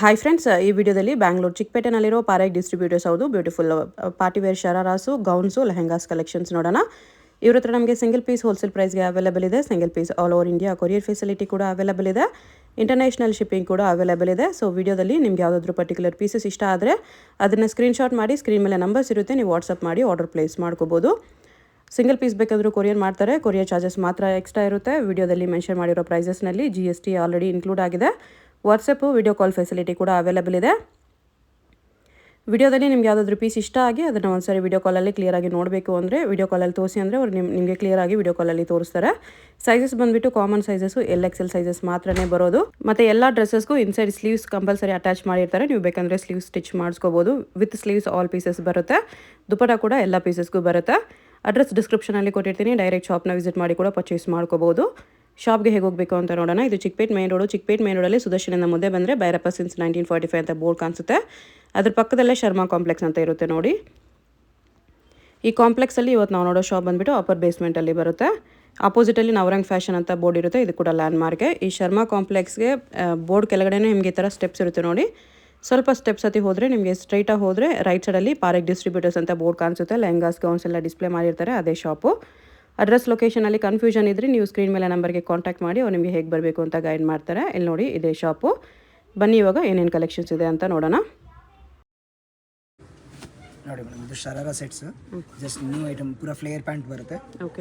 Hi friends, ಈ ವಿಡಿಯೋದಲ್ಲಿ ಬ್ಯಾಂಗ್ಳೂರು ಚಿಕ್ಕಪೇಟೆನಲ್ಲಿರೋ ಪಾರಕ್ ಡಿಸ್ಟ್ರಿಬ್ಯೂಟರ್ಸ್ ಹೌದು ಬ್ಯೂಟಿಫುಲ್ ಪಾರ್ಟಿ ವೇರ್ ಶರಾರಾಸು, ಗೌನ್ಸು, ಲೆಹೆಂಗಾಸ್ ಕಲೆಕ್ಷನ್ಸ್ ನೋಡೋಣ. ಇವ್ರ ಹತ್ರ ನಮಗೆ ಸಿಂಗಲ್ ಪೀಸ್ ಹೋಲ್ಸೇಲ್ ಪ್ರೈಸ್ಗೆ ಅವೈಲೇಬಲ್ ಇದೆ. Single piece all over India courier facility ಕೂಡ ಅವೈಲೇಬಲ್ ಇದೆ. ಇಂಟರ್ನ್ಯಾಷನಲ್ ಶಿಪ್ಪಿಂಗ್ ಕೂಡ ಅವೈಲೇಬಲ್ ಇದೆ. ಸೊ ವಿಡಿಯೋದಲ್ಲಿ ನಿಮ್ಗೆ ಯಾವುದಾದ್ರೂ ಪರ್ಟಿಕ್ಯುಲರ್ ಪೀಸಸ್ ಇಷ್ಟ ಆದರೆ ಅದನ್ನು ಸ್ಕ್ರೀನ್ಶಾಟ್ ಮಾಡಿ, ಸ್ಕ್ರೀನ್ ಮೇಲೆ ನಂಬರ್ಸ್ ಇರುತ್ತೆ, ನೀವು ವಾಟ್ಸಪ್ ಮಾಡಿ ಆರ್ಡರ್ ಪ್ಲೇಸ್ ಮಾಡ್ಕೋಬೋದು. ಸಿಂಗಲ್ ಪೀಸ್ ಬೇಕಾದರೂ ಕೊರಿಯರ್ ಮಾಡ್ತಾರೆ. ಕೊರಿಯರ್ ಚಾರ್ಜಸ್ ಮಾತ್ರ ಎಕ್ಸ್ಟ್ರಾ ಇರುತ್ತೆ. ವಿಡಿಯೋದಲ್ಲಿ ಮೆನ್ಷನ್ ಮಾಡಿರೋ ಪ್ರೈಸಸ್ನಲ್ಲಿ GST ಆಲ್ರೆಡಿ ಇನ್ಕ್ಲೂಡ್ ಆಗಿದೆ. ವಾಟ್ಸಪ್ಪು ವಿಡಿಯೋ ಕಾಲ್ ಫೆಸಿಲಿಟಿ ಕೂಡ ಅವೈಲೇಬಲ್ ಇದೆ. ವಿಡಿಯೋದಲ್ಲಿ ನಿಮ್ಗೆ ಯಾವುದಾದ್ರೂ ಪೀಸ್ ಇಷ್ಟ ಆಗಿ ಅದನ್ನು ಒಂದ್ಸರಿ ವಿಡಿಯೋ ಕಾಲಲ್ಲಿ ಕ್ಲಿಯರಾಗಿ ನೋಡಬೇಕು ಅಂದರೆ ವಿಡಿಯೋ ಕಾಲಲ್ಲಿ ತೋರಿಸಿ ಅಂದರೆ ಅವ್ರು ನಿಮಗೆ ಕ್ಲಿಯರಾಗಿ ವಿಡಿಯೋ ಕಾಲಲ್ಲಿ ತೋರಿಸ್ತಾರೆ. ಸೈಜಸ್ ಬಂದುಬಿಟ್ಟು ಕಾಮನ್ ಸೈಜಸ್ಸು LXL ಸೈಜಸ್ ಮಾತ್ರನೇ ಬರೋದು. ಮತ್ತು ಎಲ್ಲ ಡ್ರೆಸ್ಸಸ್ಗೂ ಇನ್ಸೈಡ್ ಸ್ಲೀವ್ಸ್ ಕಂಪಲ್ಸರಿ ಅಟ್ಯಾಚ್ ಮಾಡಿರ್ತಾರೆ. ನೀವು ಬೇಕಂದರೆ ಸ್ಲೀವ್ಸ್ ಸ್ಟಿಚ್ ಮಾಡಿಸ್ಕೋಬೋದು. ವಿತ್ ಸ್ಲೀವ್ಸ್ ಆಲ್ ಪೀಸಸ್ ಬರುತ್ತೆ. ದುಪಟ್ಟ ಕೂಡ ಎಲ್ಲ ಪೀಸಸ್ಗೂ ಬರುತ್ತೆ. ಅಡ್ರೆಸ್ ಡಿಸ್ಕ್ರಿಪ್ಷನಲ್ಲಿ ಕೊಟ್ಟಿರ್ತೀನಿ. ಡೈರೆಕ್ಟ್ ಶಾಪ್ನ ವಿಸಿಟ್ ಮಾಡಿ ಕೂಡ ಪರ್ಚೇಸ್ ಮಾಡ್ಕೋಬೋದು. ಶಾಪ್ಗೆ ಹೇಗೆ ಹೋಗಬೇಕು ಅಂತ ನೋಡೋಣ. ಇದು Chickpet main road. Chickpet main ರೋಡಲ್ಲಿ ಸುದರ್ಶನಿಂದ ಮುಂದೆ ಬಂದರೆ ಭೈರಪ್ಪ ಸಿನ್ಸ್ 1945 ಅಂತ ಬೋರ್ಡ್ ಕಾಣಿಸುತ್ತೆ. ಅದ್ರ ಪಕ್ಕದಲ್ಲೇ ಶರ್ಮಾ ಕಾಂಪ್ಲೆಕ್ಸ್ ಅಂತ ಇರುತ್ತೆ ನೋಡಿ. ಈ ಕಾಂಪ್ಲೆಕ್ಸಲ್ಲಿ ಇವತ್ತು ನಾವು ನೋಡೋ ಶಾಪ್ ಬಂದುಬಿಟ್ಟು ಅಪ್ಪರ್ ಬೇಸ್ಮೆಂಟಲ್ಲಿ ಬರುತ್ತೆ. ಆಪೋಸಿಟಲ್ಲಿ ನವರಂಗ್ ಫ್ಯಾಷನ್ ಅಂತ ಬೋರ್ಡ್ ಇರುತ್ತೆ. ಇದು ಕೂಡ ಲ್ಯಾಂಡ್ ಮಾರ್ಕೆ. ಈ ಶರ್ಮಾ ಕಾಂಪ್ಲೆಕ್ಸ್ಗೆ ಬೋರ್ಡ್ ಕೆಳಗಡೆ ನಿಮಗೆ ಈ ಥರ ಸ್ಟೆಪ್ಸ್ ಇರುತ್ತೆ ನೋಡಿ. ಸ್ವಲ್ಪ ಸ್ಟೆಪ್ಸ್ ಹತ್ತಿ ಹೋದರೆ ನಿಮಗೆ ಸ್ಟ್ರೈಟಾಗಿ ಹೋದರೆ ರೈಟ್ ಸೈಡಲ್ಲಿ ಪಾರಕ್ ಡಿಸ್ಟ್ರಿಬ್ಯೂಟರ್ಸ್ ಅಂತ ಬೋರ್ಡ್ ಕಾಣಿಸುತ್ತೆ. ಲೆಹಂಗಾಸ್, ಗೌನ್ಸ್ ಎಲ್ಲ ಡಿಸ್ಪ್ಲೇ ಮಾಡಿರ್ತಾರೆ. ಅದೇ ಶಾಪು. ಅಡ್ರೆಸ್ ಲೊಕೇಶನಲ್ಲಿ ಕನ್ಫ್ಯೂಷನ್ ಇದ್ದರೆ ನೀವು ಸ್ಕ್ರೀನ್ ಮೇಲೆ ನಂಬರ್ಗೆ ಕಾಂಟ್ಯಾಕ್ಟ್ ಮಾಡಿ ಅವ್ರು ನಿಮಗೆ ಹೇಗೆ ಬರಬೇಕು ಅಂತ ಗೈಡ್ ಮಾಡ್ತಾರೆ. ಇಲ್ಲಿ ನೋಡಿ ಇದೇ ಶಾಪು. ಬನ್ನಿ ಇವಾಗ ಏನೇನು ಕಲೆಕ್ಷನ್ಸ್ ಇದೆ ಅಂತ ನೋಡೋಣ. ನೋಡಿ ಮೇಡಮ್, ಇದು sharara sets. Just new item, ಪೂರ ಫ್ಲೇಯರ್ ಪ್ಯಾಂಟ್ ಬರುತ್ತೆ.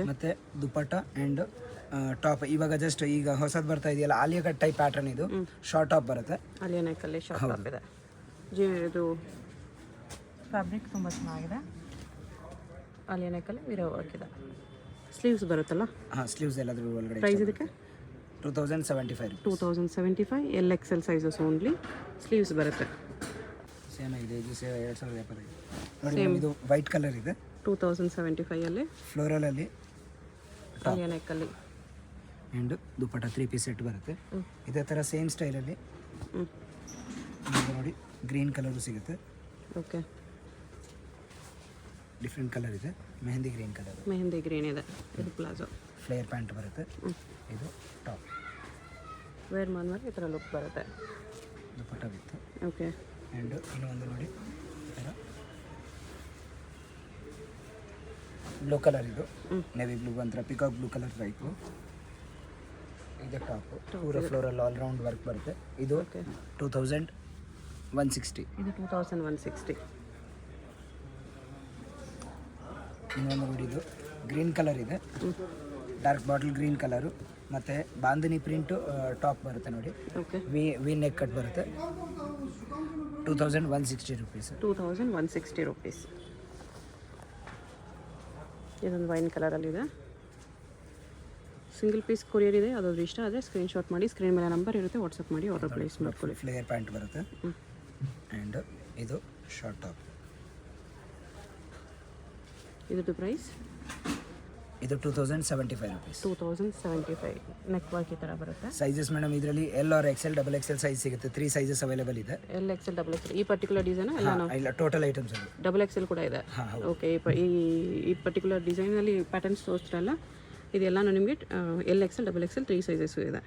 ಮತ್ತೆ ದುಪಟ್ಟ ಆ್ಯಂಡ್ ಟಾಪ್. ಇವಾಗ ಜಸ್ಟ್ ಈಗ ಹೊಸದು ಬರ್ತಾ ಇದೆಯಲ್ಲ, ಆಲಿಯಾ ಕಟ್ ಟೈಪ್ ಪ್ಯಾಟರ್ನ್. ಇದು ಶಾರ್ಟ್ ಟಾಪ್ ಬರುತ್ತೆ. ಆಲಿಯಾ ನೆಕ್ಕಲ್ಲಿ ಶಾರ್ಟ್ ಟಾಪ್ ಇದೆ. ಇದು ಫ್ಯಾಬ್ರಿಕ್ ತುಂಬ ಚೆನ್ನಾಗಿದೆ. ಆಲಿಯಾ ನೆಕ್ಕಲ್ಲಿ ಮಿರರ್ ವರ್ಕ್ ಇದೆ. ಸ್ಲೀವ್ಸ್ ಬರುತ್ತಲ್ಲ? ಹಾಂ, ಸ್ಲೀವ್ಸ್ ಎಲ್ಲಾದರೂ ಒಳಗಡೆ. ಪ್ರೈಸ್ ಇದಕ್ಕೆ 2075. 2075 LXL ಸೈಜಸ್ ಓನ್ಲಿ. ಸ್ಲೀವ್ಸ್ ಬರುತ್ತೆ. ಸೇಮ್ ಇದೆ. ಇದು 2025. ನೋಡಿ, ಇದು ವೈಟ್ ಕಲರ್ ಇದೆ. 2075 ಅಲ್ಲಿ ಫ್ಲೋರಲಲ್ಲಿ ಆಲಿಯಾ ನೆಕ್ಕಲ್ಲಿ ಆ್ಯಂಡ್ ದುಪಟ್ಟ 3 ಪೀಸ್ ಸೆಟ್ ಬರುತ್ತೆ. ಇದೇ ಥರ ಸೇಮ್ ಸ್ಟೈಲಲ್ಲಿ ನೋಡಿ ಗ್ರೀನ್ ಕಲರು ಸಿಗುತ್ತೆ. ಓಕೆ, ಡಿಫ್ರೆಂಟ್ ಕಲರ್ ಇದೆ. Mehndi green colour. Mehndi green ಇದೆ. ಇದು ಪ್ಲಾಜೋ ಫ್ಲೇಯರ್ ಪ್ಯಾಂಟ್ ಬರುತ್ತೆ. ಇದು ಟಾಪ್. ವೇರ್ ಮಾಡಿದ್ರೆ ಈ ಥರ ಲುಕ್ ಬರುತ್ತೆ. ದುಪಟ್ಟ ಬಿತ್ತು. ಓಕೆ, ಆ್ಯಂಡ್ ಇನ್ನೂ ಒಂದು ನೋಡಿ, ಈ ಥರ ಬ್ಲೂ ಕಲರ್. ಇದು ನೆವಿ ಬ್ಲೂ ಒಂಥರ ಪಿಕಾಕ್ ಬ್ಲೂ ಕಲರ್ ಟೈಪು. ಇದು ಟಾಪು. ಪೂರ ಫ್ಲೋರಲ್ಲಿ ಆಲ್ ರೌಂಡ್ ವರ್ಕ್ ಬರುತ್ತೆ. ಇದು 2160. ಇದು 2160. ಇನ್ನೊಂದು ನೋಡಿ, ಇದು ಗ್ರೀನ್ ಕಲರ್ ಇದೆ. Dark bottle green colour. ಮತ್ತು ಬಾಂಧನಿ ಪ್ರಿಂಟು ಟಾಪ್ ಬರುತ್ತೆ ನೋಡಿ. ಓಕೆ, ವಿ ನೆಕ್ ಕಟ್ ಬರುತ್ತೆ. 2160 rupees. 2160 rupees. ಇದೊಂದು ವೈನ್ ಕಲರಲ್ಲಿದೆ. ಸಿಂಗಲ್ ಪೀಸ್ ಕೊರಿಯರ್ ಇದೆ. ಯಾವುದಾದ್ರು ಇಷ್ಟ ಆದರೆ ಸ್ಕ್ರೀನ್ಶಾಟ್ ಮಾಡಿ, ಸ್ಕ್ರೀನ್ ಮೇಲೆ ನಂಬರ್ ಇರುತ್ತೆ, ವಾಟ್ಸಪ್ ಮಾಡಿ ಆರ್ಡರ್ ಪ್ಲೇಸ್ ಮಾಡ್ಕೊಳ್ಳಿ. ಫ್ಲೇಯರ್ ಪ್ಯಾಂಟ್ ಬರುತ್ತೆ. ಆ್ಯಂಡ್ ಇದು ಶಾರ್ಟ್ ಟಾಪ್. ಇದ್ರದ್ದು ಪ್ರೈಸ್ ಇದು 2075 rupees. 2075. ನೆಕ್ ವರ್ಕ್ ಈ ಥರ ಬರುತ್ತೆ. ಸೈಜಸ್ ಮೇಡಮ್ ಇದರಲ್ಲಿ L or XL, XXL size ಸಿಗುತ್ತೆ. 3 ಸೈಜಸ್ ಅವೈಲೇಬಲ್ ಇದೆ. LXL, XXL. ಈ ಪರ್ಟಿಕ್ಯುಲರ್ ಡಿಸೈನ್ ಇಲ್ಲ, ಟೋಟಲ್ ಐಟಮ್ಸ್ ಅಲ್ಲಿ XXL ಕೂಡ ಇದೆ. ಓಕೆ, ಈ ಪರ್ಟಿಕ್ಯುಲರ್ ಡಿಸೈನಲ್ಲಿ ಪ್ಯಾಟರ್ನ್ಸ್ ತೋರಿಸ್ತಾರಲ್ಲ, ಇದೆಲ್ಲನೂ ನಿಮಗೆ LXL, XXL 3 ಸೈಜಸ್ಸು ಇದೆ.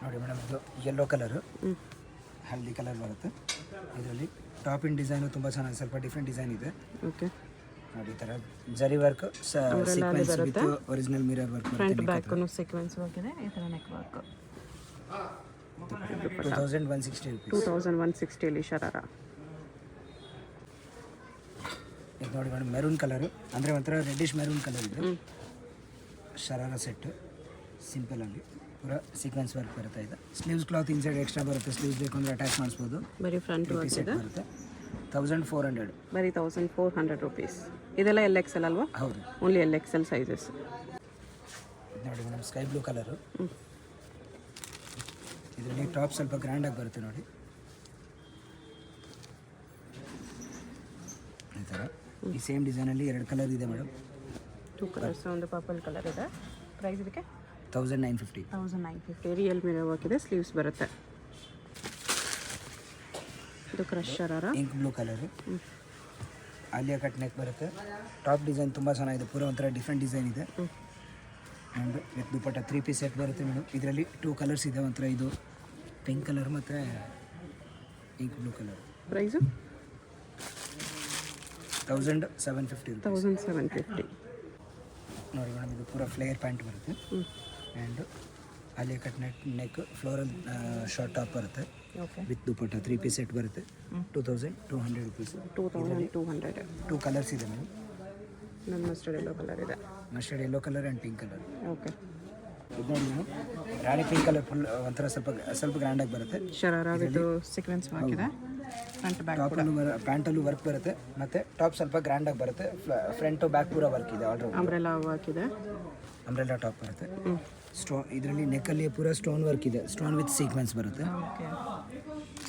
ನೋಡಿ ಮೇಡಮ್, ಇದು ಯೆಲ್ಲೋ ಕಲರು, ಹಲ್ದಿ ಕಲರ್ ಬರುತ್ತೆ. ಇದರಲ್ಲಿ ಟಾಪಿನ ಡಿಸೈನು ತುಂಬ ಚೆನ್ನಾಗಿ, ಸ್ವಲ್ಪ ಡಿಫ್ರೆಂಟ್ ಡಿಸೈನ್ ಇದೆ. ಓಕೆ, ನೋಡಿ ಈ ಥರ zari work, sequence with original mirror work. Front ಬ್ಯಾಕ್ನು ಸೀಕ್ವೆನ್ಸ್ ವರ್ಕ್ ಇದೆ. ಈ ಥರ ನೆಕ್ ವರ್ಕ್. 2160 rupees. 2160 ಅಲ್ಲಿ ಶರಾರಾ. ಇದು ನೋಡಿ ಮೇಡಮ್, ಮೆರೂನ್ ಕಲರು, ಅಂದರೆ ಒಂಥರ ರೆಡ್ಡಿಶ್ ಮೆರೂನ್ ಕಲರ್ ಇದೆ. ಶರಾರಾ ಸೆಟ್ ಸಿಂಪಲಲ್ಲಿ ಪೂರ ಸೀಕ್ವೆನ್ಸ್ ವರ್ಕ್ ಬರುತ್ತೆ. ಇದು ಸ್ಲೀವ್ಸ್ ಕ್ಲಾತ್ ಇನ್ಸೈಡ್ ಎಕ್ಸ್ಟ್ರಾ ಬರುತ್ತೆ. ಸ್ಲೀವ್ಸ್ ಬೇಕು ಅಂದರೆ ಅಟ್ಯಾಚ್ ಮಾಡಿಸ್ಬೋದು. ಬರೀ ಫ್ರಂಟ್ ವರ್ಕ್ ಸೆಟ್ ಬರುತ್ತೆ. 1400. ಬರೀ 1400 rupees. ಇದೆಲ್ಲ LXL ಅಲ್ವಾ? ಹೌದು, ಓನ್ಲಿ LXL ಸೈಜಸ್. ನೋಡಿ ಮೇಡಮ್, ಸ್ಕೈ ಬ್ಲೂ ಕಲರು. ಇದರಲ್ಲಿ ಟಾಪ್ ಸ್ವಲ್ಪ ಗ್ರ್ಯಾಂಡಾಗಿ ಬರುತ್ತೆ ನೋಡಿ. ಈ ಥರ ಈ ಸೇಮ್ ಡಿಸೈನಲ್ಲಿ 2 ಕಲರ್ ಇದೆ ಮೇಡಮ್. 2 ಕಲರ್ಸ್, ಒಂದು ಪರ್ಪಲ್ ಕಲರ್ ಇದೆ. ಪ್ರೈಸ್ ಇದಕ್ಕೆ 1950. 1950. ರಿಯಲ್ ಮಿರರ್ ವರ್ಕ್ ಇದೆ. ಸ್ಲೀವ್ಸ್ ಬರುತ್ತೆ. ಇದು crush sharara. Ink blue colour. Alia cut neck ಬರುತ್ತೆ. ಟಾಪ್ ಡಿಸೈನ್ ತುಂಬ ಚೆನ್ನಾಗಿದೆ. ಪೂರ ಒಂಥರ ಡಿಫ್ರೆಂಟ್ ಡಿಸೈನ್ ಇದೆ. And with dupatta 3 piece set ಬರುತ್ತೆ ಮೇಡಮ್. ಇದರಲ್ಲಿ 2 ಕಲರ್ಸ್ ಇದೆ, ಒಂಥರ ಇದು ಪಿಂಕ್ ಕಲರ್ ಮತ್ತು ink blue colour. Price 1750 rupees. 1750. ನೋಡಿ ಮೇಡಮ್, ಇದು ಪೂರ ಫ್ಲೇಯರ್ ಪ್ಯಾಂಟ್ ಬರುತ್ತೆ and Alia cut neck floral short top ಬರುತ್ತೆ okay. With dupatta 3 piece set ಬರುತ್ತೆ. 2200 ರೂಪೀಸ್. 2200. 2 ಕಲರ್ಸ್ ಇದೆ ಮೇಡಮ್. ನನ್ನ ಮಸ್ಟರ್ಡ್ ಎಲ್ಲೋ ಕಲರ್ ಇದೆ. Mustard yellow colour and pink colour. Okay. ಇದು ನೋಡಿ madam, rani pink colour full ಒಂಥರ ಸ್ವಲ್ಪ ಗ್ರ್ಯಾಂಡಾಗಿ ಬರುತ್ತೆ. ಶರಾರ ವಿತ್ ಸೀಕ್ವೆನ್ಸ್ ವರ್ಕ್ ಇದೆ. ಫ್ರಂಟ್ ಬ್ಯಾಕ್ ಕೂಡ ಟಾಪಲ್ಲೂ ಪ್ಯಾಂಟಲ್ಲೂ ವರ್ಕ್ ಬರುತ್ತೆ ಮತ್ತು ಟಾಪ್ ಸ್ವಲ್ಪ ಗ್ರ್ಯಾಂಡಾಗಿ ಬರುತ್ತೆ. ಫ್ರಂಟು ಬ್ಯಾಕ್ ಪೂರ ವರ್ಕ್ ಇದೆ ಆಲ್ರೆಡಿ. ಅಂಬ್ರೆಲಾ ವರ್ಕ್ ಇದೆ. ಅಂಬ್ರೆಲಾ ಟಾಪ್ ಬರುತ್ತೆ. ಸ್ಟೋನ್ ಇದರಲ್ಲಿ ನೆಕ್ಕಲ್ಲಿ ಪೂರ ಸ್ಟೋನ್ ವರ್ಕ್ ಇದೆ. ಸ್ಟೋನ್ ವಿತ್ ಸೀಕ್ವೆನ್ಸ್ ಬರುತ್ತೆ. ಓಕೆ.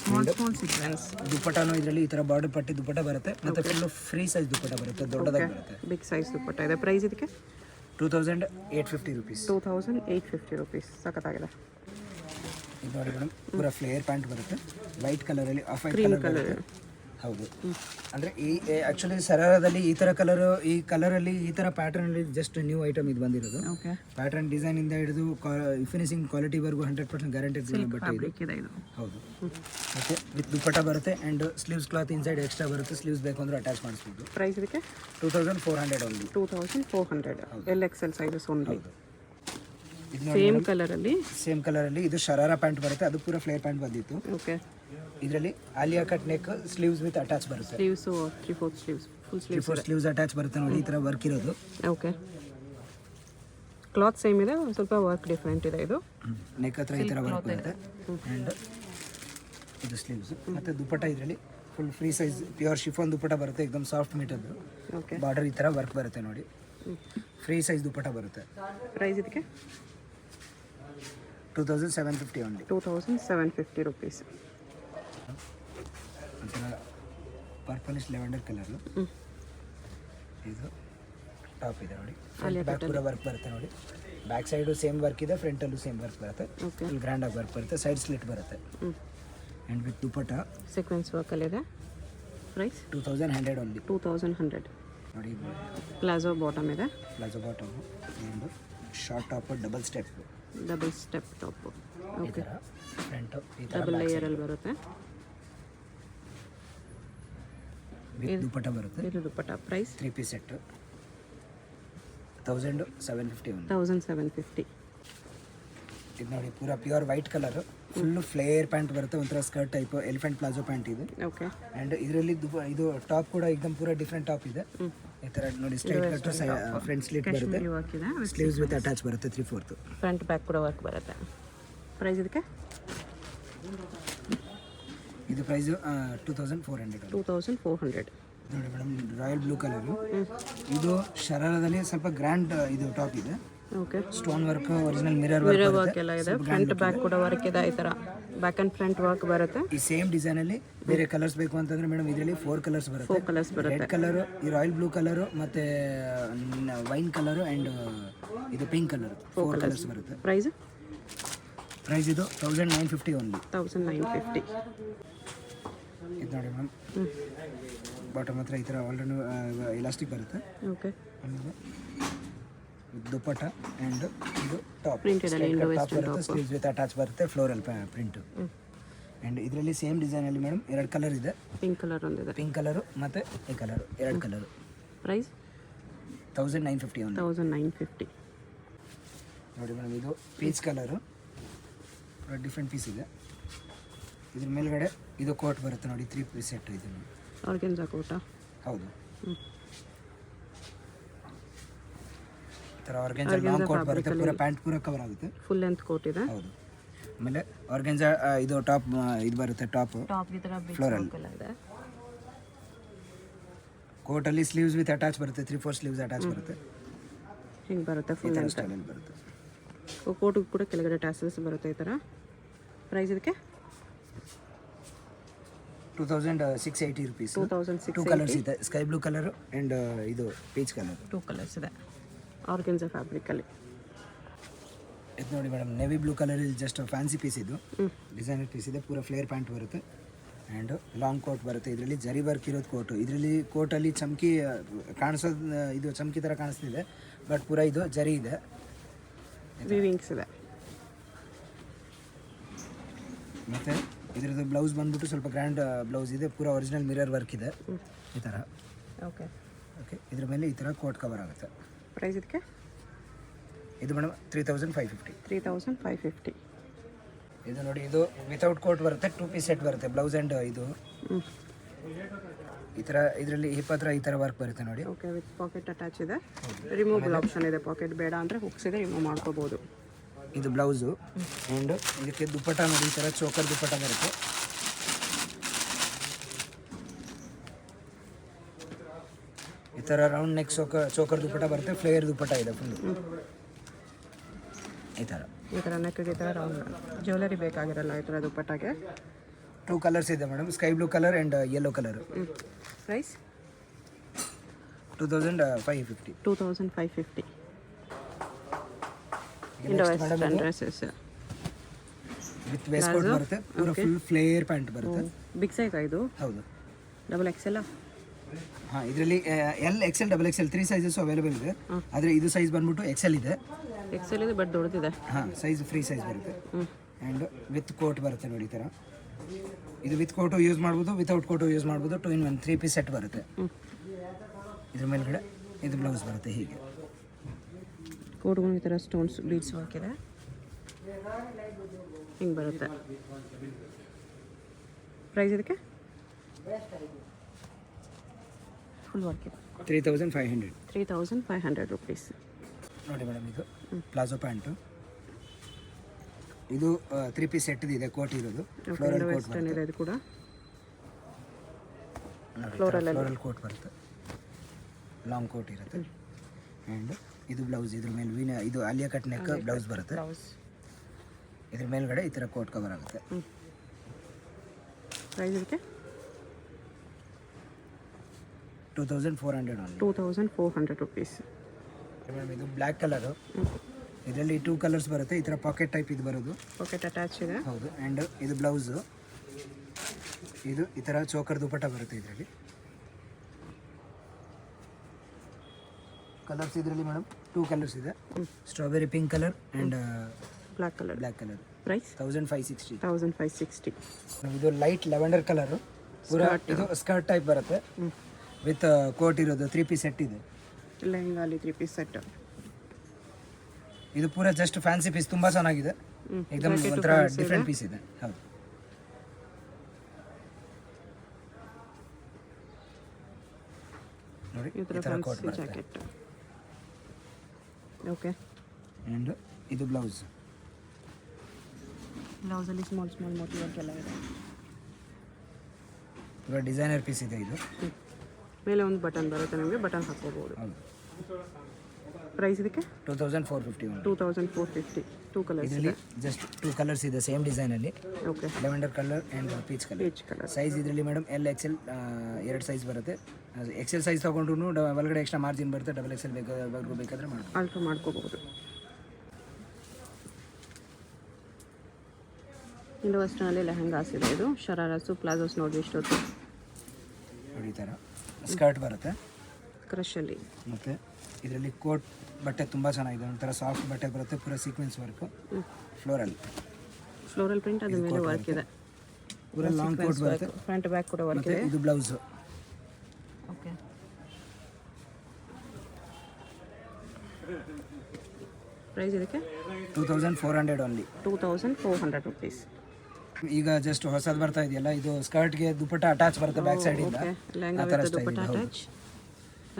Small sequence. ದುಪ್ಪಟ್ಟನೂ ಇದರಲ್ಲಿ ಈ ಥರ ಬಾರ್ಡರ್ ಪಟ್ಟಿ ದುಪ್ಪಟ್ಟ ಬರುತ್ತೆ ಮತ್ತು ಫುಲ್ಲು ಫ್ರೀ ಸೈಜ್ ದುಪ್ಪಟ್ಟ ಬರುತ್ತೆ, ದೊಡ್ಡದಾಗಿ ಬರುತ್ತೆ. ಬಿಗ್ ಸೈಜ್ ದುಪ್ಪಟ್ಟ ಇದೆ. ಪ್ರೈಸ್ ಇದಕ್ಕೆ 2850 ರೂಪೀಸ್. 2850 ರೂಪೀಸ್. ಸಖತ್ತಾಗಿದೆ. ಇದು ನೋಡಿ ಮೇಡಮ್, ಪೂರ ಫ್ಲೇಯರ್ ಪ್ಯಾಂಟ್ ಬರುತ್ತೆ. ವೈಟ್ ಕಲರಲ್ಲಿ ಆಫ್ ವೈಟ್ ಕಲರ್. ಹೌದು, ಅಂದರೆ ಈ ಆ್ಯಕ್ಚುಲಿ ಸರಾರದಲ್ಲಿ ಈ ಥರ ಕಲರು, ಈ ಕಲರಲ್ಲಿ ಈ ಥರ ಪ್ಯಾಟರ್ನಲ್ಲಿ ಜಸ್ಟ್ ನ್ಯೂ ಐಟಮ್ ಇದು ಬಂದಿರೋದು. ಓಕೆ. ಪ್ಯಾಟರ್ನ್ ಡಿಸೈನಿಂದ ಹಿಡಿದು ಫಿನಿಶಿಂಗ್ ಕ್ವಾಲಿಟಿವರೆಗೂ 100% ಗ್ಯಾರಂಟಿ ಬಟ್ಟೆ ಇದು. ಇದೆ ಇದು. ಹೌದು. ಮತ್ತು ವಿತ್ ದುಪ್ಪಟ್ಟ ಬರುತ್ತೆ and sleeves cloth inside extra ಬರುತ್ತೆ. ಸ್ಲೀವ್ಸ್ ಬೇಕು ಅಂದರೆ ಅಟ್ಯಾಚ್ ಮಾಡಿಸ್ಬೋದು. ಪ್ರೈಸ್ ಇದಕ್ಕೆ 2400 ಓನ್ಲಿ. 2400. LXL sizes only. ಹೌದು. ಇದು ನೋಡಿ ಸೇಮ್ ಕಲರಲ್ಲಿ. ಸೇಮ್ ಕಲರಲ್ಲಿ ಇದು ಶರಾರ ಪ್ಯಾಂಟ್ ಬರುತ್ತೆ. ಅದು ಪೂರ ಫ್ಲೇರ್ ಪ್ಯಾಂಟ್ ಬಂದಿತ್ತು. ಓಕೆ. ಇದರಲ್ಲಿ Alia cut neck sleeves with attach ಬರುತ್ತೆ. Sleeves 3/4 sleeves, full sleeves. 3/4 sleeves attach ಬರುತ್ತೆ ನೋಡಿ, ಈ ಥರ ವರ್ಕ್ ಇರೋದು. ಓಕೆ. ಕ್ಲಾತ್ ಸೇಮ್ ಇದೆ, ಒಂದು ಸ್ವಲ್ಪ ವರ್ಕ್ ಡಿಫ್ರೆಂಟ್ ಇದೆ. ಇದು ನೆಕ್ ಹತ್ರ ಈ ಥರ ವರ್ಕ್ ಬರುತ್ತೆ ಆ್ಯಂಡ್ ಇದು ಸ್ಲೀವ್ಸ್. ಮತ್ತು ದುಪ್ಪಟ್ಟ ಇದರಲ್ಲಿ full free size pure chiffon dupatta ಬರುತ್ತೆ, ಏಕದಮ್ ಸಾಫ್ಟ್ ಮೀಟರ್ದು. ಓಕೆ. ಬಾರ್ಡರ್ ಈ ಥರ ವರ್ಕ್ ಬರುತ್ತೆ ನೋಡಿ, ಫ್ರೀ ಸೈಜ್ ದುಪ್ಪಟ್ಟ ಬರುತ್ತೆ. ಪ್ರೈಸ್ ಇದಕ್ಕೆ 2750 ಓನ್ಲಿ. 2750 ರೂಪೀಸ್. ಒಂಥರ ಪರ್ಪಲಿಶ್ ಲೆವೆಂಡರ್ ಕಲರು. ಇದು ಟಾಪ್ ಇದೆ ನೋಡಿ, ಫ್ರಂಟ್ ಬ್ಯಾಕ್ ಪೂರ ವರ್ಕ್ ಬರುತ್ತೆ ನೋಡಿ. ಬ್ಯಾಕ್ ಸೈಡು ಸೇಮ್ ವರ್ಕ್ ಇದೆ, ಫ್ರಂಟಲ್ಲೂ ಸೇಮ್ ವರ್ಕ್ ಬರುತ್ತೆ. ಫುಲ್ ಗ್ರ್ಯಾಂಡಾಗಿ ವರ್ಕ್ ಬರುತ್ತೆ. ಸೈಡ್ ಸ್ಲಿಟ್ ಬರುತ್ತೆ ಆ್ಯಂಡ್ ವಿತ್ ದುಪ್ಪಟ್ಟ ಸೀಕ್ವೆನ್ಸ್ ವರ್ಕಲ್ಲಿದೆ. Price 2100 only. 2100. ನೋಡಿ, ಪ್ಲಾಜೋ ಬಾಟಮ್ ಇದೆ. Palazzo bottom and short top double step top. ಈ ಥರ ಫ್ರಂಟು ಈ ಥರ ಡಬಲ್ ಲೇಯರಲ್ಲಿ ಬರುತ್ತೆ. ವಿತ್ ದುಪ್ಪಟ್ಟ ಬರುತ್ತೆ. ಇದು dupatta. Price 3 piece set 1750 only. 1750. ಇದು ನೋಡಿ, ಪೂರ pure white colour, full flare pant ಬರುತ್ತೆ. ಒಂಥರ skirt type elephant palazzo pant ಇದು. ಓಕೆ. ಆ್ಯಂಡ್ ಇದರಲ್ಲಿ ಇದು ಟಾಪ್ ಕೂಡ ಏಕದಮ್ ಪೂರ ಡಿಫ್ರೆಂಟ್ ಟಾಪ್ ಇದೆ. ಈ ಥರ ನೋಡಿ, ಸ್ಟ್ರೈಟ್ ಕಟ್ಟು ಫ್ರಂಟ್ ಸ್ಲಿಟ್ ಬರುತ್ತೆ. ವರ್ಕ್ ಇದೆ. ಸ್ಲೀವ್ಸ್ ವಿತ್ ಅಟ್ಯಾಚ್ ಬರುತ್ತೆ 3/4. ಫ್ರಂಟ್ ಬ್ಯಾಕ್ ಕೂಡ ವರ್ಕ್ ಬರುತ್ತೆ. ಪ್ರೈಸ್ ಇದಕ್ಕೆ ಇದು ಪ್ರೈಸು 2400. 2400. ನೋಡಿ ಮೇಡಮ್, ರಾಯಲ್ ಬ್ಲೂ ಕಲರು. ಇದು ಶರಾರದಲ್ಲಿ ಸ್ವಲ್ಪ ಗ್ರ್ಯಾಂಡ್ ಇದು ಟಾಪ್ ಇದೆ. Okay. Stone work, original mirror work ಎಲ್ಲ ಇದೆ. ಫ್ರಂಟ್ ಬ್ಯಾಕ್ ಕೂಡ ವರ್ಕ್ ಇದೆ. ಈ ಥರ ಬ್ಯಾಕ್ ಆ್ಯಂಡ್ ಫ್ರಂಟ್ ವರ್ಕ್ ಬರುತ್ತೆ. ಈ ಸೇಮ್ ಡಿಸೈನಲ್ಲಿ ಬೇರೆ ಕಲರ್ಸ್ ಬೇಕು ಅಂತಂದ್ರೆ ಮೇಡಮ್ ಇದರಲ್ಲಿ 4 ಕಲರ್ಸ್ ಬರುತ್ತೆ. 4 ಕಲರ್ಸ್ ಬರುತ್ತೆ. ರೆಡ್ ಕಲರು, ಈ ರಾಯಲ್ ಬ್ಲೂ ಕಲರು, ಮತ್ತು ವೈನ್ ಕಲರು ಆ್ಯಂಡ್ ಇದು ಪಿಂಕ್ ಕಲರ್. 4 ಕಲರ್ಸ್ ಬರುತ್ತೆ. ಪ್ರೈಸ್ ಇದು 1950 ಓನ್ಲಿ. 1950. ಇದು ನೋಡಿ ಮ್ಯಾಮ್, ಬಾಟಮ್ ಹತ್ರ ಈ ಥರ ಆಲ್ರೆಡಿ ಎಲಾಸ್ಟಿಕ್ ಬರುತ್ತೆ. ಓಕೆ. ಆಮೇಲೆ ದುಪ್ಪಟ್ಟ ಆ್ಯಂಡ್ ಇದು ಟಾಪ್ ಪ್ರಿಂಟೆಡಲ್ಲಿ ಟಾಪ್ ಬರುತ್ತೆ. ಸ್ಲೀವ್ಸ್ ವಿತ್ ಅಟ್ಯಾಚ್ ಬರುತ್ತೆ, ಫ್ಲೋರಲ್ ಪ್ರಿಂಟು. ಆ್ಯಂಡ್ ಇದರಲ್ಲಿ ಸೇಮ್ ಡಿಸೈನಲ್ಲಿ ಮೇಡಮ್ 2 ಕಲರ್ ಇದೆ. ಪಿಂಕ್ ಕಲರ್ ಒಂದಿದೆ. ಪಿಂಕ್ ಕಲರು ಮತ್ತು ಈ ಕಲರು, 2 ಕಲರು. Price 1950 only. 1950. ನೋಡಿ ಮೇಡಮ್, ಇದು ಪೀಚ್ ಕಲರು, ಡಿಫ್ರೆಂಟ್ ಪೀಸ್ ಇದೆ. ಇದ್ರ ಮೇಲ್ಗಡೆ ಇದು ಕೋಟ್ ಬರುತ್ತೆ ನೋಡಿ, 3 ಪೀಸ್ ಸೆಟ್ ಇದು. ಆರ್ಗೆನ್ಜಾ ಕೋಟ. ಹೌದು. ಈ ಥರ ಆರ್ಗೆನ್ಜಾ ಲಾಂಗ್ ಕೋಟ್ ಬರುತ್ತೆ, ಪೂರ ಪ್ಯಾಂಟ್ ಪೂರ ಕವರ್ ಆಗುತ್ತೆ. ಫುಲ್ ಲೆಂತ್ ಕೋಟ್ ಇದೆ. ಹೌದು. ಆಮೇಲೆ ಆರ್ಗೆನ್ಜಾ ಇದು ಟಾಪ್ ಇದು ಬರುತ್ತೆ, ಟಾಪ್ ಈ ಥರ ಫ್ಲೋರಲ್ ಇದೆ. ಕೋಟಲ್ಲಿ ಸ್ಲೀವ್ಸ್ ವಿತ್ ಅಟ್ಯಾಚ್ ಬರುತ್ತೆ, 3/4 ಸ್ಲೀವ್ಸ್ ಅಟ್ಯಾಚ್ ಬರುತ್ತೆ. ಹಿಂಗೆ ಬರುತ್ತೆ ಈ ಫುಲ್ ಥರ ಲೆಂತ್. ಸ್ಟೈಲಲ್ಲಿ ಬರುತ್ತೆ. ಕೋಟಿಗೆ ಕೂಡ ಕೆಳಗಡೆ ಟ್ಯಾಸಲ್ಸ್ ಬರುತ್ತೆ ಈ ಥರ. ಪ್ರೈಸ್ ಇದಕ್ಕೆ 2680 ರೂಪೀಸ್. 2680. 2 ಕಲರ್ಸ್ ಇದೆ, ಸ್ಕೈ ಬ್ಲೂ ಕಲರು ಆ್ಯಂಡ್ ಇದು ಪೀಚ್ ಕಲರ್. 2 ಕಲರ್ಸ್ ಇದೆ ಆರ್ಗೆನ್ಜಾ ಫ್ಯಾಬ್ರಿಕಲ್ಲಿ. ಇದು ನೋಡಿ ಮೇಡಮ್, ನೆವಿ ಬ್ಲೂ ಕಲರಲ್ಲಿ ಜಸ್ಟ್ ಫ್ಯಾನ್ಸಿ ಪೀಸ್ ಇದು, ಡಿಸೈನರ್ ಪೀಸ್ ಇದೆ. ಪೂರ ಫ್ಲೇರ್ ಪ್ಯಾಂಟ್ ಬರುತ್ತೆ ಆ್ಯಂಡ್ ಲಾಂಗ್ ಕೋಟ್ ಬರುತ್ತೆ. ಇದರಲ್ಲಿ ಜರಿ ವರ್ಕ್ ಇರೋದು ಕೋಟು. ಇದರಲ್ಲಿ ಕೋಟಲ್ಲಿ ಚಮಕಿ ಕಾಣಿಸೋದು, ಇದು ಚಮಕಿ ಥರ ಕಾಣಿಸ್ತಿದೆ, ಬಟ್ ಪೂರ ಇದು ಜರಿ ಇದೆ. ವಿವಿಂಗ್ಸ್ ಇದೆ. ಮತ್ತು ಇದ್ರದ್ದು ಬ್ಲೌಸ್ ಬಂದ್ಬಿಟ್ಟು ಸ್ವಲ್ಪ ಗ್ರ್ಯಾಂಡ್ ಬ್ಲೌಸ್ ಇದೆ, ಪೂರಾ ಒರಿಜಿನಲ್ ಮಿರರ್ ವರ್ಕ್ ಇದೆ ಈ ಥರ. ಓಕೆ ಓಕೆ, ಇದ್ರ ಮೇಲೆ ಈ ಥರ ಕೋಟ್ ಕವರ್ ಆಗುತ್ತೆ. ಪ್ರೈಸ್ ಇದಕ್ಕೆ ಇದು ಮೇಡಮ್ 3550. 3550. ಇದು ನೋಡಿ, ಇದು ವಿತೌಟ್ ಕೋಟ್ ಬರುತ್ತೆ, 2 ಪೀಸ್ ಸೆಟ್ ಬರುತ್ತೆ, ಬ್ಲೌಸ್ ಆ್ಯಂಡ್ ಇದು ಈ ಥರ. ಇದರಲ್ಲಿ ಹಿಪ್ ಹತ್ರ ಈ ಥರ ವರ್ಕ್ ಬರುತ್ತೆ ನೋಡಿ. ಓಕೆ, ವಿತ್ ಪಾಕೆಟ್ ಅಟ್ಯಾಚ್ ಇದೆ, ರಿಮೂವಬಲ್ ಆಪ್ಷನ್ ಇದೆ. ಪಾಕೆಟ್ ಬೇಡ ಅಂದರೆ ಹುಕ್ಸ್ ಇದೆ, ರಿಮೂವ್ ಮಾಡ್ಕೋಬೋದು. ಇದು ಬ್ಲೌಸು ಆ್ಯಂಡ್ ಇದಕ್ಕೆ ದುಪ್ಪಟ್ಟ ನೋಡಿ, ಈ ಥರ ಚೋಕರ್ ದುಪ್ಪಟ್ಟ ಬರುತ್ತೆ. ಈ ಥರ ರೌಂಡ್ ನೆಕ್ ಚೋಕರ್ ದುಪ್ಪಟ್ಟ ಬರುತ್ತೆ, ಫ್ಲೇಯರ್ ದುಪ್ಪಟ್ಟ ಇದೆ ಫುಲ್ಲು ಈ ಥರ. ಈ ಥರ ನೆಕ್ಗೆ ಈ ಥರ ರೌಂಡ್ ಜ್ಯುವೆಲರಿ ಬೇಕಾಗಿರಲ್ಲ ಈ ಥರ ದುಪ್ಪಟ್ಟಾಗೆ. 2 ಕಲರ್ಸ್ ಇದೆ madam, sky blue colour and yellow colour. Price 2550. 2550. Indo western dresses with waist coat ಬರುತ್ತೆ, ಪೂರ ಫುಲ್ ಫ್ಲೇಯರ್ ಪ್ಯಾಂಟ್ ಬರುತ್ತೆ. ಬಿಗ್ ಸೈಜ್ ಇದು? ಹೌದು. Double XL? ಹಾಂ, ಇದರಲ್ಲಿ L XL double XL 3 sizes available ಇದೆ. ಆದರೆ ಇದು ಸೈಜ್ ಬಂದ್ಬಿಟ್ಟು ಎಕ್ಸೆಲ್ ಇದೆ. ಎಕ್ಸೆಲ್ ಇದೆ ಬಟ್ ದೊಡ್ಡದಿದೆ. ಹಾಂ, ಸೈಜ್ ಫ್ರೀ ಸೈಜ್ ಬರುತ್ತೆ ಆ್ಯಂಡ್ ವಿತ್ ಕೋಟ್ ಬರುತ್ತೆ ನೋಡಿ ಈ ಥರ. ಇದು ವಿತ್ ಕೋಟು ಯೂಸ್ ಮಾಡ್ಬೋದು, ವಿತೌಟ್ ಕೋಟು ಯೂಸ್ ಮಾಡ್ಬೋದು. 2 in 1 3 ಪೀಸ್ ಸೆಟ್ ಬರುತ್ತೆ. ಇದ್ರ ಮೇಲ್ಗಡೆ ಇದು ಬ್ಲೌಸ್ ಬರುತ್ತೆ ಹೀಗೆ. ಕೋಟ್ಗೂ ಈ ಥರ ಸ್ಟೋನ್ಸ್ ಬೀಡ್ಸ್ ವರ್ಕ್ ಇದೆ, ಹಿಂಗೆ ಬರುತ್ತೆ. ಪ್ರೈಸ್ ಇದಕ್ಕೆ ಫುಲ್ ವರ್ಕ್ ಇದೆ. 3500. 3500 rupees. ನೋಡಿ ಮೇಡಮ್, ಇದು ಪ್ಲಾಜೋ ಪ್ಯಾಂಟು. ಇದು 3 ಪೀಸ್ ಸೆಟ್ ಇದೆ, ಕೋಟ್ ಇರೋದು. ಫ್ಲೋರಲ್ ಕೋಟ್ ವೆಸ್ಟರ್ನ್ ಇದೆ ಇದು ಕೂಡ. ಫ್ಲೋರಲ್ ಕೋಟ್ ಬರುತ್ತೆ, ಲಾಂಗ್ ಕೋಟ್ ಇರುತ್ತೆ ಆ್ಯಂಡ್ ಇದು ಬ್ಲೌಸ್. ಇದ್ರ ಮೇಲೆ ಇದು ಆಲಿಯಾ ಕಟ್ ನೆಕ್ ಬ್ಲೌಸ್ ಬರುತ್ತೆ. ಇದ್ರ ಮೇಲ್ಗಡೆ ಈ ಥರ ಕೋಟ್ ಕವರ್ ಆಗುತ್ತೆ. ಪ್ರೈಸ್ ಇದಕ್ಕೆ 2400 ಓನ್ಲಿ. 2400 rupees. ಮೇಡಮ್, ಇದು ಬ್ಲ್ಯಾಕ್ ಕಲರು. ಇದರಲ್ಲಿ 2 ಕಲರ್ಸ್ ಬರುತ್ತೆ, ಈ ಥರ ಪಾಕೆಟ್ ಟೈಪ್ ಇದು ಬರೋದು. ಪಾಕೆಟ್ ಅಟ್ಯಾಚ್ ಇದೆ. ಹೌದು. ಆ್ಯಂಡ್ ಇದು ಬ್ಲೌಸು. ಇದು ಈ ಥರ ಚೋಕರ್ ದುಪ್ಪಟ್ಟ ಬರುತ್ತೆ ಇದರಲ್ಲಿ. ಕಲರ್ಸ್ ಇದರಲ್ಲಿ ಮೇಡಮ್ 2 ಕಲರ್ಸ್ ಇದೆ, strawberry pink colour and black colour. Price 1560. 1560. ಇದು ಲೈಟ್ ಲೆವೆಂಡರ್ ಕಲರು, ಪೂರ ಇದು ಸ್ಕರ್ಟ್ ಟೈಪ್ ಬರುತ್ತೆ ವಿತ್ ಕೋಟ್ ಇರೋದು. 3 ಪೀಸ್ ಸೆಟ್ ಇದೆ. ಲೆಹಂಗಾಲಿ 3 ಪೀಸ್ ಸೆಟ್. ಇದು ಪೂರ ಜಸ್ಟ್ ಫ್ಯಾನ್ಸಿ ಪೀಸ್, ತುಂಬ ಚೆನ್ನಾಗಿದೆ. ಏಕದಮ್ ಒಂಥರ ಡಿಫ್ರೆಂಟ್ ಪೀಸ್ ಇದೆ. ಹೌದು. ನೋಡಿ, ಈ ಥರ ಕೋಟ್ ಬರುತ್ತೆ. ಜಾಕೆಟ್. ಓಕೆ. ಆ್ಯಂಡ್ ಇದು ಬ್ಲೌಸ್. ಬ್ಲೌಸಲ್ಲಿ ಸ್ಮಾಲ್ ಮೋಟಿವ್ ವರ್ಕ್ ಎಲ್ಲ ಇದೆ. ಪೂರ ಡಿಸೈನರ್ ಪೀಸ್ ಇದೆ ಇದು. ಮೇಲೆ ಒಂದು ಬಟನ್ ಬರುತ್ತೆ, ನಿಮಗೆ ಬಟನ್ ಹಾಕೋಬಹುದು. ಹೌದು. ಪ್ರೈಸ್ ಇದಕ್ಕೆ 2450. 2450. 2 ಕಲರ್ಸ್ ಇದರಲ್ಲಿ ಇದೆ. ಜಸ್ಟ್ 2 ಕಲರ್ಸ್ ಇದೆ ಸೇಮ್ ಡಿಸೈನಲ್ಲಿ. Okay. Lavender colour and peach colour. Size ಇದರಲ್ಲಿ ಮೇಡಮ್ ಎಲ್ ಎಕ್ಸೆಲ್ 2 ಸೈಜ್ ಬರುತ್ತೆ. ಎಕ್ಸೆಲ್ ಸೈಜ್ ತೊಗೊಂಡ್ರು ಒಳಗಡೆ ಎಕ್ಸ್ಟ್ರಾ ಮಾರ್ಜಿನ್ ಬರುತ್ತೆ. ಡಬಲ್ ಎಕ್ಸೆಲ್ ಬೇಕಾದರೆ ಮಾಡಿ ಆಲ್ಟ್ರ್ ಮಾಡ್ಕೋಬಹುದು. ಇಂಡೋ ವೆಸ್ಟರ್ನಲ್ಲಿ ಲೆಹಂಗಾಸ್ ಇದೆ. ಇದು ಶರಾರಸು ಪ್ಲಾಜೋಸ್ ನೋಡಿ ಇಷ್ಟೊತ್ತು. ನೋಡಿ, ಈ ಥರ ಸ್ಕರ್ಟ್ ಬರುತ್ತೆ ಕ್ರಶಲ್ಲಿ. ಮತ್ತು ಇದರಲ್ಲಿ ಕೋಟ್ ಬಟ್ಟೆ ತುಂಬ ಚೆನ್ನಾಗಿದೆ, ಒಂಥರ ಸಾಫ್ಟ್ ಬಟ್ಟೆ ಬರುತ್ತೆ, ಪೂರ ಸೀಕ್ವೆನ್ಸ್ ವರ್ಕು, ಫ್ಲೋರಲ್ ಪ್ರಿಂಟ್ ಅದ್ರ ಮೇಲೆ ವರ್ಕ್ ಇದೆ. ಪೂರ ಲಾಂಗ್ ಕೋಟ್ ಬರುತ್ತೆ, ಫ್ರಂಟ್ ಬ್ಯಾಕ್ ಕೂಡ ವರ್ಕ್ ಇದೆ. ಇದು ಬ್ಲೌಸು. ಓಕೆ. ಪ್ರೈಸ್ ಇದಕ್ಕೆ 2400 ಓನ್ಲಿ. 2400 rupees. ಈಗ ಜಸ್ಟ್ ಹೊಸದು ಬರ್ತಾ ಇದೆಯಲ್ಲ, ಇದು ಸ್ಕರ್ಟ್ಗೆ ದುಪ್ಪಟ್ಟ ಅಟ್ಯಾಚ್ ಬರುತ್ತೆ ಬ್ಯಾಕ್ ಸೈಡಿಂದ. Lehenga with dupatta attach.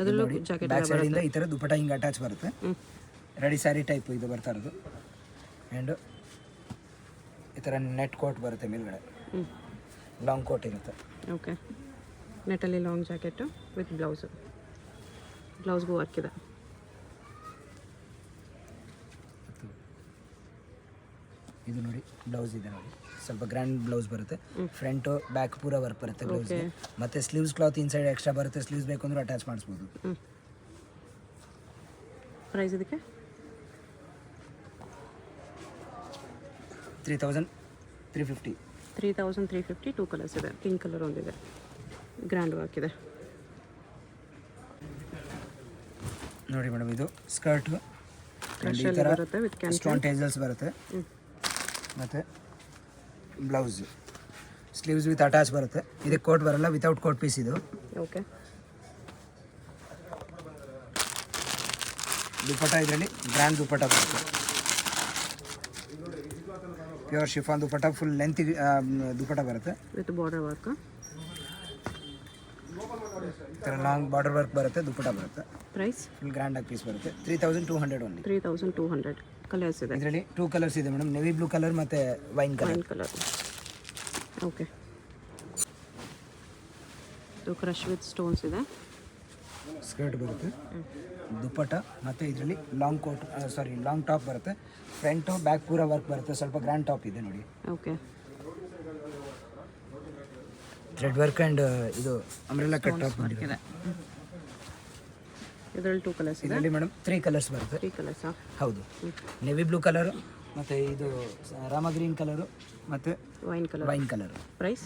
ಅದರಲ್ಲೂ ಜಾಕೆಟ್ ಬ್ಯಾಕ್ ಸೈಡಿಂದ ಈ ಥರ ದುಪ್ಪಟ್ಟ ಹಿಂಗೆ ಅಟ್ಯಾಚ್ ಬರುತ್ತೆ. ರೆಡಿ ಸ್ಯಾರಿ ಟೈಪ್ ಇದು ಬರ್ತಾ ಇರೋದು. ಆ್ಯಂಡ್ ಈ ಥರ ನೆಟ್ ಕೋಟ್ ಬರುತ್ತೆ ಮೇಲ್ಗಡೆ, ಲಾಂಗ್ ಕೋಟ್ ಇರುತ್ತೆ. ಓಕೆ. ನೆಟ್ಟಲ್ಲಿ ಲಾಂಗ್ ಜಾಕೆಟು ವಿತ್ ಬ್ಲೌಸು. ಬ್ಲೌಸ್ಗೂ ವರ್ಕ್ ಇದೆ. ಇದು ನೋಡಿ, ಬ್ಲೌಸ್ ಇದೆ ನೋಡಿ, ಸ್ವಲ್ಪ ಗ್ರ್ಯಾಂಡ್ ಬ್ಲೌಸ್ ಬರುತ್ತೆ. ಫ್ರಂಟು ಬ್ಯಾಕ್ ಪೂರ ವರ್ಕ್ ಬರುತ್ತೆ ಬ್ಲೌಸ್ಗೆ. ಮತ್ತು ಸ್ಲೀವ್ಸ್ ಕ್ಲಾತ್ ಇನ್ಸೈಡ್ ಎಕ್ಸ್ಟ್ರಾ ಬರುತ್ತೆ. ಸ್ಲೀವ್ಸ್ ಬೇಕು ಅಂದ್ರೆ ಅಟ್ಯಾಚ್ ಮಾಡಿಸ್ಬೋದು. ಪ್ರೈಸ್ ಇದಕ್ಕೆ 3350. 3350. 2 ಕಲರ್ಸ್ ಇದೆ. ಪಿಂಕ್ ಕಲರ್ ಒಂದಿದೆ, ಗ್ರ್ಯಾಂಡ್ ವರ್ಕ್ ಇದೆ. ನೋಡಿ ಮೇಡಮ್, ಇದು ಸ್ಕರ್ಟು And ಈ ಥರ ಸ್ಟೋನ್ ಟೇಸಲ್ಸ್ ಬರುತ್ತೆ ಮತ್ತು ಬ್ಲೌಸ್ ಸ್ಲೀವ್ಸ್ ವಿತ್ ಅಟ್ಯಾಚ್ ಬರುತ್ತೆ. ಇದಕ್ಕೆ ಕೋಟ್ ಬರಲ್ಲ, ವಿತೌಟ್ ಕೋಟ್ ಪೀಸ್ ಇದು. ಓಕೆ. ದುಪ್ಪಟ್ಟ ಇದರಲ್ಲಿ ಗ್ರ್ಯಾಂಡ್ ದುಪ್ಪಟ್ಟ ಬರುತ್ತೆ, ಪ್ಯೂರ್ ಶಿಫಾನ್ ದುಪ್ಪಟ್ಟ, ಫುಲ್ ಲೆಂತ್ ದುಪ್ಪಟ್ಟ ಬರುತ್ತೆ ವಿತ್ ಬಾರ್ಡರ್ ವರ್ಕ್. ಈ ಥರ ಲಾಂಗ್ ಬಾರ್ಡರ್ ವರ್ಕ್ ಬರುತ್ತೆ, ದುಪ್ಪಟ್ಟ ಬರುತ್ತೆ. ಪ್ರೈಸ್ ಫುಲ್ ಗ್ರ್ಯಾಂಡ್ ಆಗಿ ಪೀಸ್ ಬರುತ್ತೆ. 3200 ಓನ್ಲಿ. 3200. ಕಲರ್ಸ್ ಇದೆ ಇದರಲ್ಲಿ 2 ಕಲರ್ಸ್ ಇದೆ ಮೇಡಮ್, ನೆವಿ ಬ್ಲೂ ಕಲರ್ ಮತ್ತು ವೈನ್ ಕಲರ್. ಓಕೆ. ಇದು ಕ್ರಶ್ ವಿತ್ ಸ್ಟೋನ್ಸ್ ಇದೆ. ಸ್ಕರ್ಟ್ ಬರುತ್ತೆ, ದುಪ್ಪಟ್ಟ ಮತ್ತು ಇದರಲ್ಲಿ ಲಾಂಗ್ ಕೋಟ್ ಲಾಂಗ್ ಟಾಪ್ ಬರುತ್ತೆ. ಫ್ರಂಟು ಬ್ಯಾಕ್ ಪೂರ ವರ್ಕ್ ಬರುತ್ತೆ, ಸ್ವಲ್ಪ ಗ್ರ್ಯಾಂಡ್ ಟಾಪ್ ಇದೆ ನೋಡಿ. ಓಕೆ. ಥ್ರೆಡ್ ವರ್ಕ್ ಆ್ಯಂಡ್ ಇದು ಅಂಬ್ರೆಲಾ ಕಟ್ ಟಾಪ್ ಇದೆ. ಇದರಲ್ಲಿ 2 ಕಲರ್ಸ್ ಇದೆ. ಇದರಲ್ಲಿ ಮೇಡಮ್ 3 ಕಲರ್ಸ್ ಬರುತ್ತೆ. 3 ಕಲರ್ಸಾ? ಹೌದು. ನೆವಿ ಬ್ಲೂ ಕಲರು ಮತ್ತು ಇದು ರಾಮ ಗ್ರೀನ್ ಕಲರು ಮತ್ತು ವೈನ್ ಕಲರ್. Price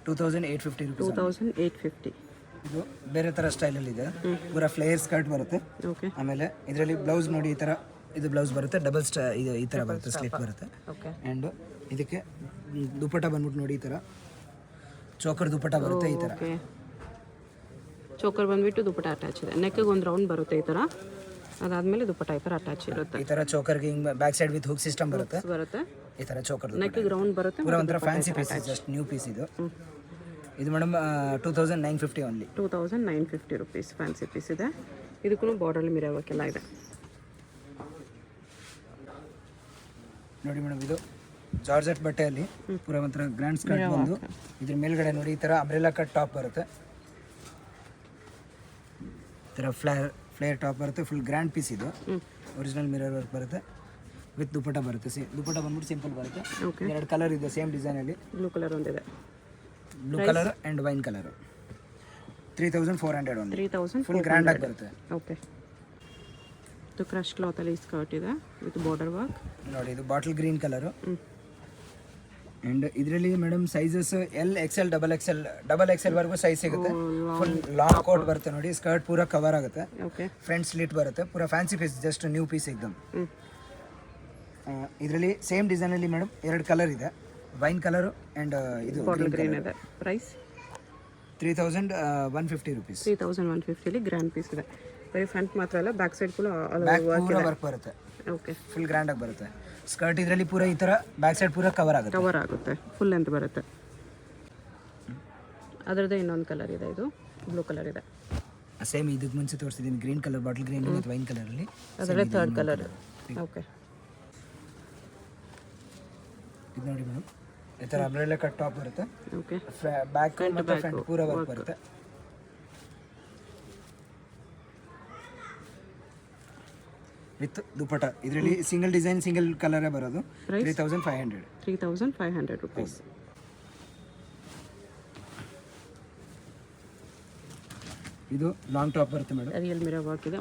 2850 rupees. 2850. ಇದು ಬೇರೆ ಥರ ಸ್ಟೈಲಲ್ಲಿ ಇದೆ, ಪೂರ ಫ್ಲೇಯರ್ ಸ್ಕರ್ಟ್ ಬರುತ್ತೆ. ಓಕೆ. ಆಮೇಲೆ ಇದರಲ್ಲಿ ಬ್ಲೌಸ್ ನೋಡಿ, ಈ ಥರ ಇದು ಬ್ಲೌಸ್ ಬರುತ್ತೆ, ಡಬಲ್ ಇದು ಈ ಥರ ಬರುತ್ತೆ, ಸ್ಲಿಪ್ ಬರುತ್ತೆ. ಓಕೆ. ಆ್ಯಂಡ್ ಇದಕ್ಕೆ ದುಪ್ಪಟ್ಟ ಬಂದ್ಬಿಟ್ಟು ನೋಡಿ, ಈ ಥರ ಚೋಕರ್ ದುಪ್ಪಟ್ಟ ಬರುತ್ತೆ ಈ ಥರ. ಓಕೆ. ಚೋಕರ್ ಬಂದ್ಬಿಟ್ಟು ದುಪ್ಪಟ್ಟ ಅಟ್ಯಾಚ್ ಇದೆ. ನೆಕ್ಗೆ ಒಂದು ರೌಂಡ್ ಬರುತ್ತೆ ಈ ಥರ, ಅದಾದಮೇಲೆ ದುಪ್ಪಟ್ಟ ಈ ಥರ ಅಟ್ಯಾಚ್ ಇರುತ್ತೆ. ಈ ಥರ ಚೋಕರ್ಗೆ ಹಿಂಗೆ back side with hook system ಬರುತ್ತೆ. ಈ ಥರ ಚೋಕರ್ ನೆಕ್ಗೆ ರೌಂಡ್ ಬರುತ್ತೆ. ಪೂರ ಒಂಥರ fancy piece, just new piece ಇದು. ಇದು madam 2950 only. 2950 rupees. Fancy piece ಇದೆ. ಇದಕ್ಕೂ ಬಾರ್ಡರ್ಲಿ ಮಿರರ್ ವರ್ಕ್ ಎಲ್ಲ ಇದೆ ನೋಡಿ ಮೇಡಮ್. ಇದು ಜಾರ್ಜೆಟ್ ಬಟ್ಟೆಯಲ್ಲಿ ಪೂರ ಒಂಥರ ಗ್ರ್ಯಾಂಡ್ ಸ್ಕರ್ಟ್ ಬಂದು, ಇದ್ರ ಮೇಲ್ಗಡೆ ನೋಡಿ ಈ ಥರ ಅಂಬ್ರೆಲಾ ಕಟ್ ಟಾಪ್ ಬರುತ್ತೆ, ಈ ಥರ ಫ್ಲೇರ್ ಟಾಪ್ ಬರುತ್ತೆ. ಫುಲ್ ಗ್ರ್ಯಾಂಡ್ ಪೀಸ್ ಇದು. ಒರಿಜಿನಲ್ ಮಿರರ್ ವರ್ಕ್ ಬರುತ್ತೆ ವಿತ್ ದುಪ್ಪಟ್ಟ ಬರುತ್ತೆ. ದುಪ್ಪಟ್ಟ ಬಂದ್ಬಿಟ್ಟು ಸಿಂಪಲ್ ಬರುತ್ತೆ. 2 ಕಲರ್ ಇದೆ ಸೇಮ್ ಡಿಸೈನಲ್ಲಿ. ಬ್ಲೂ ಕಲರ್ ಒಂದಿದೆ, blue colour and wine colour. 3400 only. 3000. Full grand ಆಗಿ ಬರುತ್ತೆ. ಓಕೆ. ಇದು ಕ್ರಶ್ ಕ್ಲಾತಲ್ಲಿ ಸ್ಕರ್ಟ್ ಇದೆ ವಿತ್ ಬಾರ್ಡರ್ ವರ್ಕ್ ನೋಡಿ. ಇದು ಬಾಟಲ್ ಗ್ರೀನ್ ಕಲರು. ಆ್ಯಂಡ್ ಇದರಲ್ಲಿ madam sizes L XL double XL ವರೆಗೂ ಸೈಜ್ ಸಿಗುತ್ತೆ. ಫುಲ್ ಲಾಂಗ್ ಕೋಟ್ ಬರುತ್ತೆ ನೋಡಿ, ಸ್ಕರ್ಟ್ ಪೂರ ಕವರ್ ಆಗುತ್ತೆ. ಓಕೆ. ಫ್ರಂಟ್ ಸ್ಲಿಟ್ ಬರುತ್ತೆ, ಪೂರ fancy piece, just new piece ಎಕ್ದಮ್. ಇದರಲ್ಲಿ ಸೇಮ್ ಡಿಸೈನಲ್ಲಿ ಮೇಡಮ್ 2 ಕಲರ್ ಇದೆ, ವೈನ್ ಕಲರು ಆ್ಯಂಡ್ ಇದು ಬಾಟಲ್ ಗ್ರೀನ್ ಇದೆ. Price 3150 rupees. 3150 ಗ್ರ್ಯಾಂಡ್ ಪೀಸ್ ಇದೆ. ಬರೀ ಫ್ರಂಟ್ ಮಾತ್ರ ಅಲ್ಲ, ಬ್ಯಾಕ್ ಸೈಡ್ ಕೂಡ ಪೂರ ವರ್ಕ್ ಬರುತ್ತೆ. ಓಕೆ. ಫುಲ್ ಗ್ರ್ಯಾಂಡ್ ಆಗಿ ಬರುತ್ತೆ. ಸ್ಕರ್ಟ್ ಇದರಲ್ಲಿ ಪೂರ ಈ ಥರ ಬ್ಯಾಕ್ ಸೈಡ್ ಪೂರ ಕವರ್ ಆಗುತ್ತೆ, ಫುಲ್ ಲೆಂತ್ ಬರುತ್ತೆ. ಅದರದ್ದೇ ಇನ್ನೊಂದು ಕಲರ್ ಇದೆ, ಇದು ಬ್ಲೂ ಕಲರ್ ಇದೆ. ಸೇಮ್ ಇದಕ್ಕೆ ಮುಂಚೆ ತೋರಿಸಿದ್ದೀನಿ, ಗ್ರೀನ್ ಕಲರ್ ಬಾಟಲ್ ಗ್ರೀನ್ ಮತ್ತು ವೈನ್ ಕಲರಲ್ಲಿ. ಅದರಲ್ಲೇ 3rd ಕಲರ್. ಓಕೆ. ಇದು ನೋಡಿ ಮೇಡಮ್, ಈ ಥರ ಅಂಬ್ರೆಲಾ ಕಟ್ ಟಾಪ್ ಬರುತ್ತೆ. ಓಕೆ. ಬ್ಯಾಕ್ ಮತ್ತು ಫ್ರಂಟ್ ಪೂರ ವರ್ಕ್ ಬರುತ್ತೆ. ವಿತ್ ದುಪ್ಪಟ್ಟ. ಇದರಲ್ಲಿ ಸಿಂಗಲ್ ಡಿಸೈನ್ ಸಿಂಗಲ್ ಕಲರೇ ಬರೋದು. 3500. 3500 ರುಪೀಸ್. ಇದು ಲಾಂಗ್ ಟಾಪ್ ಬರುತ್ತೆ ಮೇಡಮ್. ರಿಯಲ್ ಮಿರರ್ ವರ್ಕ್ ಇದೆ.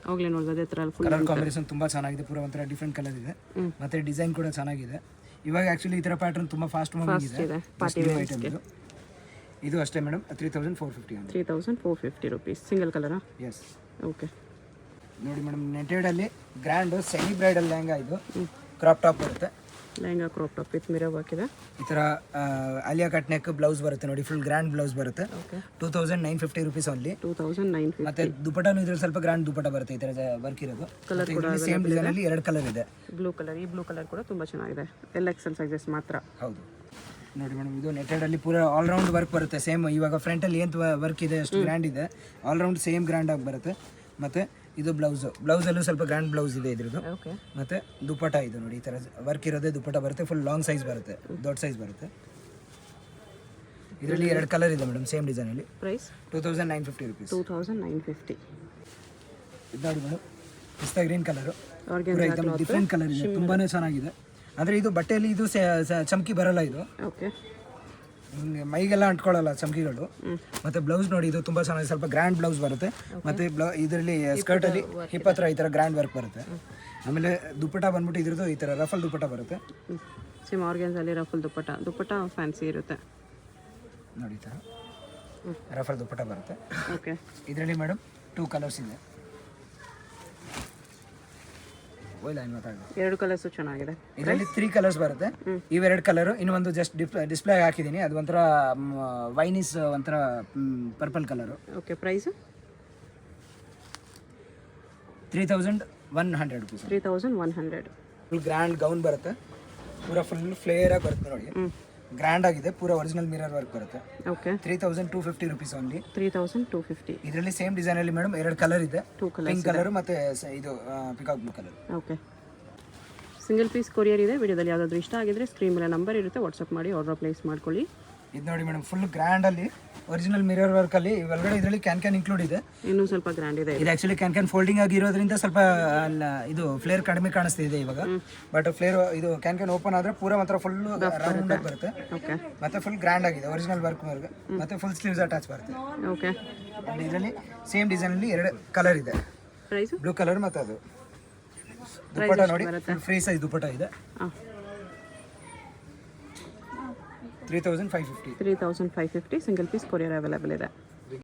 ಅವಾಗಲೇ ನೋಡಿದ್ರೆ ಅದೇ ಥರ ಫುಲ್ ಕಲರ್ ಕಾಂಬಿನೇಷನ್ ತುಂಬ ಚೆನ್ನಾಗಿದೆ, ಪೂರ ಒಂಥರ ಡಿಫ್ರೆಂಟ್ ಕಲರ್ ಇದೆ. ಮತ್ತು ಡಿಸೈನ್ ಕೂಡ ಚೆನ್ನಾಗಿದೆ. ಇವಾಗ ಆ್ಯಕ್ಚುಲಿ ಈ ಥರ ಪ್ಯಾಟರ್ನ್ ತುಂಬ ಫಾಸ್ಟ್ ಮೂವಿಂಗ್ ಇದೆ. ಐಟಮ್ ಇದು ಅಷ್ಟೇ ಮೇಡಮ್. 3450. 3450 ರುಪೀಸ್. ಸಿಂಗಲ್ ಕಲರಾ? ಎಸ್. ಓಕೆ. ನೋಡಿ ಮೇಡಮ್, ನೆಟೆಡಲ್ಲಿ ಗ್ರ್ಯಾಂಡ್ ಸೆಮಿ ಬ್ರೈಡಲ್ ಲೆಹಂಗಾ. ಇದು ಕ್ರಾಪ್ ಟಾಪ್ ಬರುತ್ತೆ. Lehenga crop top with mirror work ಇದೆ. ಈ ಥರ ಆಲಿಯಾ ಕಟ್ ನೆಕ್ ಬ್ಲೌಸ್ ಬರುತ್ತೆ ನೋಡಿ, ಫುಲ್ ಗ್ರ್ಯಾಂಡ್ ಬ್ಲೌಸ್ ಬರುತ್ತೆ. 2950 ರುಪೀಸ್ ಓನ್ಲಿ. 2950. ಮತ್ತೆ ದುಪ್ಪಟ್ಟನು ಇದ್ರಲ್ಲಿ ಸ್ವಲ್ಪ ಗ್ರ್ಯಾಂಡ್ ದುಪ್ಪಟ್ಟ ಬರುತ್ತೆ, ಈ ಥರ ವರ್ಕ್ ಇರೋದು. ಸೇಮ್ ಡಿಸೈನಲ್ಲಿ 2 ಕಲರ್ ಇದೆ. Blue colour. ಈ ಬ್ಲೂ ಕಲರ್ ಕೂಡ ತುಂಬ ಚೆನ್ನಾಗಿದೆ. LXL ಸೈಜಸ್ ಮಾತ್ರ. ಹೌದು ನೋಡಿ ಮೇಡಮ್. ಇದು ನೆಟೆಡಲ್ಲಿ ಪೂರ ಆಲ್ರೌಂಡ್ ವರ್ಕ್ ಬರುತ್ತೆ. ಸೇಮ್ ಇವಾಗ ಫ್ರಂಟಲ್ಲಿ ಏನು ವರ್ಕ್ ಇದೆ ಅಷ್ಟು ಗ್ರ್ಯಾಂಡ್ ಇದೆ. ಆಲ್ರೌಂಡ್ ಸೇಮ್ ಗ್ರ್ಯಾಂಡ್ ಆಗಿ ಬರುತ್ತೆ. ಮತ್ತು ಇದು ಬ್ಲೌಸಲ್ಲೂ ಸ್ವಲ್ಪ ಗ್ರ್ಯಾಂಡ್ ಬ್ಲೌಸ್ ಇದೆ ಇದ್ರದ್ದು. ಓಕೆ. ಮತ್ತು ದುಪ್ಪಟ್ಟ ಇದು ನೋಡಿ, ಈ ಥರ ವರ್ಕ್ ಇರೋದೇ ದುಪ್ಪಟ್ಟ ಬರುತ್ತೆ. ಫುಲ್ ಲಾಂಗ್ ಸೈಜ್ ಬರುತ್ತೆ, ದೊಡ್ಡ ಸೈಜ್ ಬರುತ್ತೆ. ಇದರಲ್ಲಿ 2 ಕಲರ್ ಇದೆ ಮೇಡಮ್, ಸೇಮ್ ಡಿಸೈನಲ್ಲಿ. Price 2950 rupees. 2950. ಇದು ನೋಡಿ ಮೇಡಮ್, ಪಿಸ್ತಾ ಗ್ರೀನ್ ಕಲರು. ಡಿಫ್ರೆಂಟ್ ಕಲರ್ ಇದೆ, ತುಂಬಾ ಚೆನ್ನಾಗಿದೆ. ಅಂದರೆ ಇದು ಬಟ್ಟೆಯಲ್ಲಿ ಇದು ಚಮಕಿ ಬರಲ್ಲ ಇದು. ಓಕೆ. ಮೈಗೆಲ್ಲ ಅಂಟ್ಕೊಳ್ಳಲ್ಲ ಚಮಕಿಗಳು. ಮತ್ತು ಬ್ಲೌಸ್ ನೋಡಿ, ಇದು ತುಂಬ ಚೆನ್ನಾಗಿದೆ, ಸ್ವಲ್ಪ ಗ್ರ್ಯಾಂಡ್ ಬ್ಲೌಸ್ ಬರುತ್ತೆ. ಮತ್ತು ಇದರಲ್ಲಿ ಸ್ಕರ್ಟಲ್ಲಿ ಹಿಪ್ ಹತ್ರ ಈ ಥರ ಗ್ರ್ಯಾಂಡ್ ವರ್ಕ್ ಬರುತ್ತೆ. ಆಮೇಲೆ ದುಪ್ಪಟ್ಟ ಬಂದ್ಬಿಟ್ಟು ಇದ್ರದ್ದು ಈ ಥರ ರಫಲ್ ದುಪ್ಪಟ್ಟ ಬರುತ್ತೆ. ಸೇಮ್ ಆರ್ಗನ್ಸಲ್ಲಿ ರಫಲ್ ದುಪ್ಪಟ್ಟ ಫ್ಯಾನ್ಸಿ ಇರುತ್ತೆ ನೋಡಿ, ಈ ಥರ ರಫಲ್ ದುಪ್ಪಟ್ಟ ಬರುತ್ತೆ. ಓಕೆ. ಇದರಲ್ಲಿ ಮೇಡಮ್ 2 ಕಲರ್ಸ್ ಇದೆ. ಓಯ್ ಲೈನ್ ಮಾತಾಡೋದು. 2 ಕಲರ್ಸು ಚೆನ್ನಾಗಿದೆ. ಇದರಲ್ಲಿ 3 ಕಲರ್ಸ್ ಬರುತ್ತೆ. ಇವೆರಡು ಕಲರು, ಇನ್ನೊಂದು ಜಸ್ಟ್ ಡಿಸ್ಪ್ಲೇ ಹಾಕಿದ್ದೀನಿ, ಅದು ಒಂಥರ ವೈನಿಸ್ ಒಂಥರ purple colour. Okay, price 3100 rupees. 3100. Full grand gown ಬರುತ್ತೆ, ಪೂರಾ ಫುಲ್ ಫ್ಲೇರ್ ಆಗಿ ಬರುತ್ತೆ ನೋಡಿ. ಗ್ರ್ಯಾಂಡ್ ಆಗಿದೆ, ಪೂರಾ ಒರಿಜಿನಲ್ ಮಿರರ್ ವರ್ಕ್ ಬರುತ್ತೆ. Okay, 3250 rupees only. 3250. ಇದರಲ್ಲಿ ಸೇಮ್ ಡಿಸೈನ್ ಅಲ್ಲಿ ಮೇಡಮ್ 2 ಕಲರ್ ಇದೆ, 2 ಕಲರ್, ಪಿಂಕ್ ಕಲರ್ ಮತ್ತೆ ಇದು peacock blue colour. Okay, single piece courier ಇದೆ. ವಿಡಿಯೋದಲ್ಲಿ ಯಾವುದಾದ್ರೂ ಇಷ್ಟ ಆಗಿದ್ರೆ ಸ್ಕ್ರೀನ್ ಮೇಲೆ ನಂಬರ್ ಇರುತ್ತೆ, ವಾಟ್ಸಪ್ ಮಾಡಿ ಆರ್ಡರ್ ಪ್ಲೇಸ್ ಮಾಡ್ಕೊಳ್ಳಿ. ಇದು ನೋಡಿ ಮೇಡಮ್, ಫುಲ್ ಗ್ರ್ಯಾಂಡ್ ಅಲ್ಲಿ ಒರಿಜಿನಲ್ ಮಿರರ್ ವರ್ಕ್ ಅಲ್ಲಿ ಒಳಗಡೆ ಇದರಲ್ಲಿ ಕ್ಯಾನ್ ಇನ್ಕ್ಲೂಡ್ ಇದೆ. ಇನ್ನೂ ಸ್ವಲ್ಪ ಗ್ರ್ಯಾಂಡ್ ಇದೆ. ಇದು ಆಕ್ಚುಲಿ ಕ್ಯಾನ್ ಫೋಲ್ಡಿಂಗ್ ಆಗಿರೋದ್ರಿಂದ ಸ್ವಲ್ಪ ಇದು ಫ್ಲೇರ್ ಕಡಿಮೆ ಕಾಣಿಸ್ತಿದೆ ಇವಾಗ. ಬಟ್ ಫ್ಲೇರ್ ಇದು ಕ್ಯಾನ್ ಓಪನ್ ಆದ್ರೆ ಪೂರಾ ಮಾತ್ರ ಫುಲ್ ರೌಂಡ್ ಆಗಿ ಬರುತ್ತೆ. ಓಕೆ, ಮತ್ತೆ ಫುಲ್ ಗ್ರ್ಯಾಂಡ್ ಆಗಿದೆ, ಒರಿಜಿನಲ್ ವರ್ಕ್ ಮತ್ತೆ ಫುಲ್ ಸ್ಲೀವ್ಸ್ ಅಟ್ಯಾಚ್ ಬರುತ್ತೆ. ಓಕೆ, ಇದರಲ್ಲಿ ಸೇಮ್ ಡಿಸೈನ್ ಅಲ್ಲಿ 2 ಕಲರ್ ಇದೆ, ಪ್ರೈಸು ಬ್ಲೂ ಕಲರ್ ಮತ್ತೆ ಅದು. ದುಪ್ಪಟ್ಟ ನೋಡಿ, ಫ್ರೀ ಸೈಜ್ ದುಪ್ಪಟ್ಟ ಇದೆ. 3550. 3550 ಸಿಂಗಲ್ ಪೀಸ್ ಕೊರಿಯರ್ ಅವೈಲೇಬಲ್ ಇದೆ.